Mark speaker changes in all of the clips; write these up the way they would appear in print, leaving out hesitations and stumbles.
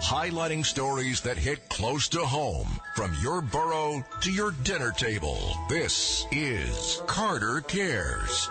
Speaker 1: highlighting stories that hit close to home, from your borough to your dinner table. This is Carter Cares.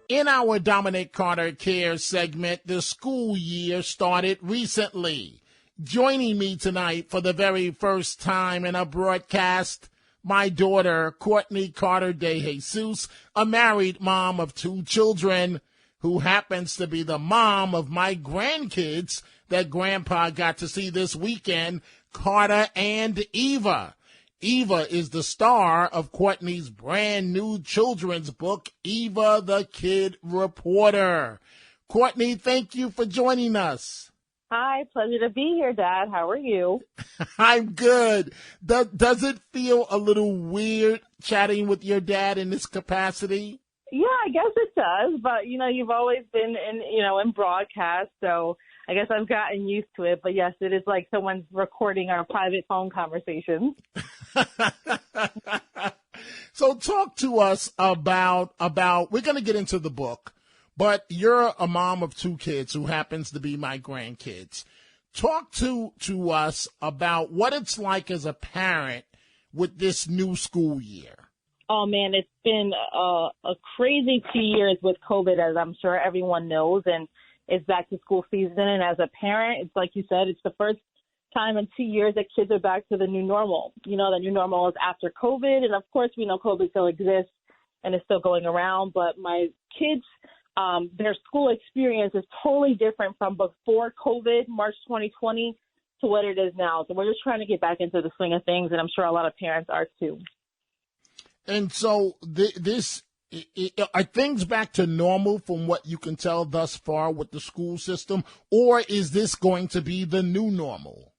Speaker 2: In our Dominic Carter Cares segment, the school year started recently. Joining me tonight for the very first time in a broadcast, my daughter, Courtney Carter de Jesus, a married mom of 2 children, who happens to be the mom of my grandkids that Grandpa got to see this weekend, Carter and Eva. Eva is the star of Courtney's brand new children's book, Eva the Kid Reporter. Courtney, thank you for joining us.
Speaker 3: Hi, pleasure to be here, Dad. How are you?
Speaker 2: I'm good. Does it feel a little weird chatting with your dad in this capacity?
Speaker 3: Yeah, I guess it does. But, you've always been in broadcast, so I guess I've gotten used to it. But, yes, it is like someone's recording our private phone conversations.
Speaker 2: So talk to us about we're going to get into the book, but you're a mom of 2 kids who happens to be my grandkids. Talk to us about what it's like as a parent with this new school year.
Speaker 3: Oh, man, it's been a crazy 2 years with COVID, as I'm sure everyone knows, and it's back to school season. And as a parent, it's like you said, it's the first time in 2 years that kids are back to the new normal. The new normal is after COVID, and of course we know COVID still exists and is still going around, but my kids, their school experience is totally different from before COVID, March 2020, to what it is now. So we're just trying to get back into the swing of things, and I'm sure a lot of parents are too.
Speaker 2: And so are things back to normal from what you can tell thus far with the school system, or is this going to be the new normal?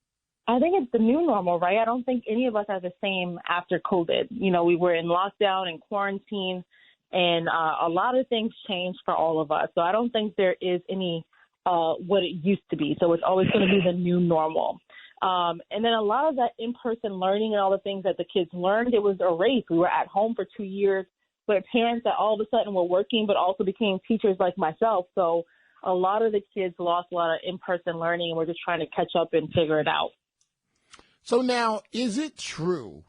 Speaker 3: I think it's the new normal, right? I don't think any of us are the same after COVID. We were in lockdown and quarantine, and a lot of things changed for all of us. So I don't think there is any what it used to be. So it's always going to be the new normal. And then a lot of that in-person learning and all the things that the kids learned, it was erased. We were at home for 2 years with parents that all of a sudden were working but also became teachers like myself. So a lot of the kids lost a lot of in-person learning, and we're just trying to catch up and figure it out.
Speaker 2: So now, is it true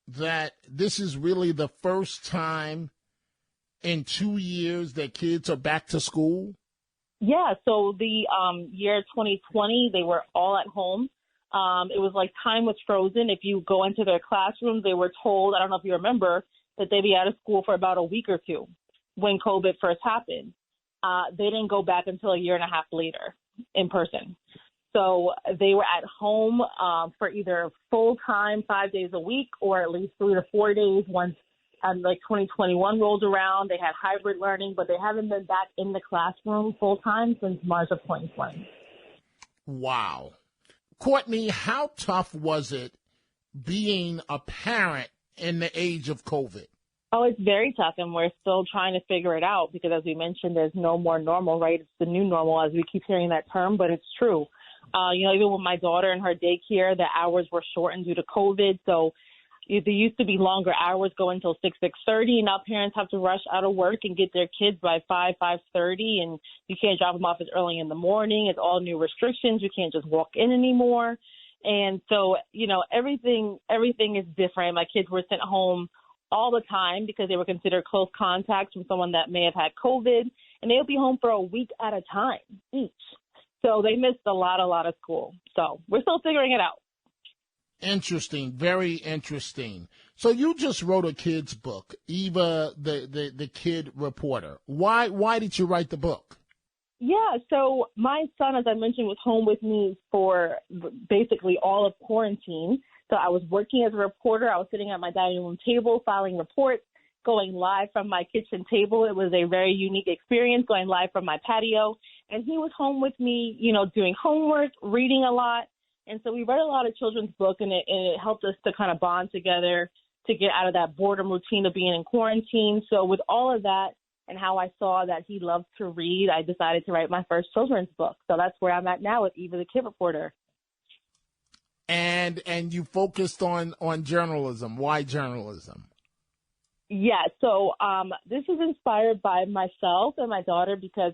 Speaker 2: that this is really the first time in 2 years that kids are back to school?
Speaker 3: Yeah, so the year 2020, they were all at home. It was like time was frozen. If you go into their classrooms, they were told, I don't know if you remember, that they'd be out of school for about a week or two when COVID first happened. They didn't go back until a year and a half later in person. So they were at home for either full-time 5 days a week or at least 3 to 4 days once 2021 rolled around. They had hybrid learning, but they haven't been back in the classroom full-time since March of 2020.
Speaker 2: Wow. Courtney, how tough was it being a parent in the age of COVID?
Speaker 3: Oh, it's very tough, and we're still trying to figure it out because, as we mentioned, there's no more normal, right? It's the new normal, as we keep hearing that term, but it's true. Even with my daughter and her daycare, the hours were shortened due to COVID, so there used to be longer hours going until 6:30, and now parents have to rush out of work and get their kids by 5:30, and you can't drop them off as early in the morning. It's all new restrictions. You can't just walk in anymore. And so, everything is different. My kids were sent home all the time because they were considered close contacts from someone that may have had COVID, and they would be home for a week at a time each. So they missed a lot of school. So we're still figuring it out.
Speaker 2: Interesting, very interesting. So you just wrote a kid's book, Eva the Kid Reporter. Why did you write the book?
Speaker 3: Yeah, so my son, as I mentioned, was home with me for basically all of quarantine. So I was working as a reporter. I was sitting at my dining room table filing reports, going live from my kitchen table. It was a very unique experience going live from my patio. And he was home with me, doing homework, reading a lot. And so we read a lot of children's books, and it helped us to kind of bond together to get out of that boredom routine of being in quarantine. So with all of that and how I saw that he loved to read, I decided to write my first children's book. So that's where I'm at now with Eva the Kid Reporter.
Speaker 2: And you focused on journalism. Why journalism?
Speaker 3: Yeah, so this is inspired by myself and my daughter because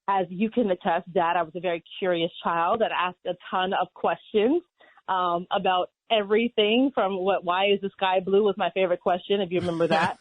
Speaker 3: As you can attest, Dad, I was a very curious child that asked a ton of questions about everything from why is the sky blue was my favorite question, if you remember that.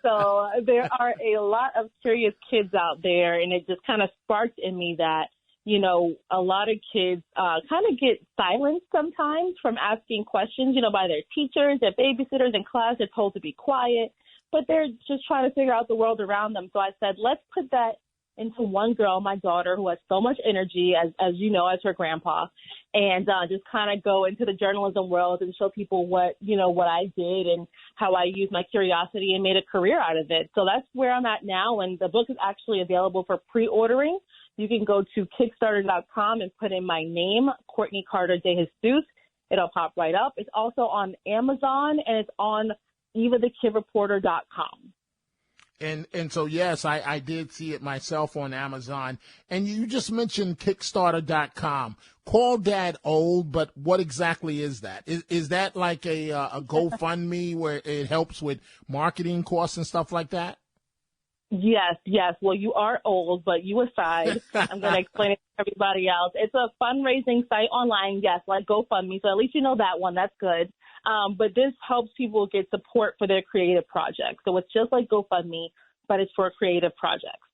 Speaker 3: So there are a lot of curious kids out there, and it just kind of sparked in me that, you know, a lot of kids kind of get silenced sometimes from asking questions, you know, by their teachers, their babysitters in class. They're told to be quiet, but they're just trying to figure out the world around them. So I said, let's put that into one girl, my daughter, who has so much energy, as you know, as her grandpa, and just kind of go into the journalism world and show people what I did and how I used my curiosity and made a career out of it. So that's where I'm at now, and the book is actually available for pre-ordering. You can go to Kickstarter.com and put in my name, Courtney Carter de Jesus. It'll pop right up. It's also on Amazon, and it's on EvaTheKidReporter.com.
Speaker 2: And so, yes, I did see it myself on Amazon. And you just mentioned Kickstarter.com. Call Dad old, but what exactly is that? Is that like a GoFundMe where it helps with marketing costs and stuff like that?
Speaker 3: Yes. Well, you are old, but you aside, I'm going to explain it to everybody else. It's a fundraising site online, yes, like GoFundMe. So at least you know that one. That's good. But this helps people get support for their creative projects. So it's just like GoFundMe, but it's for creative projects.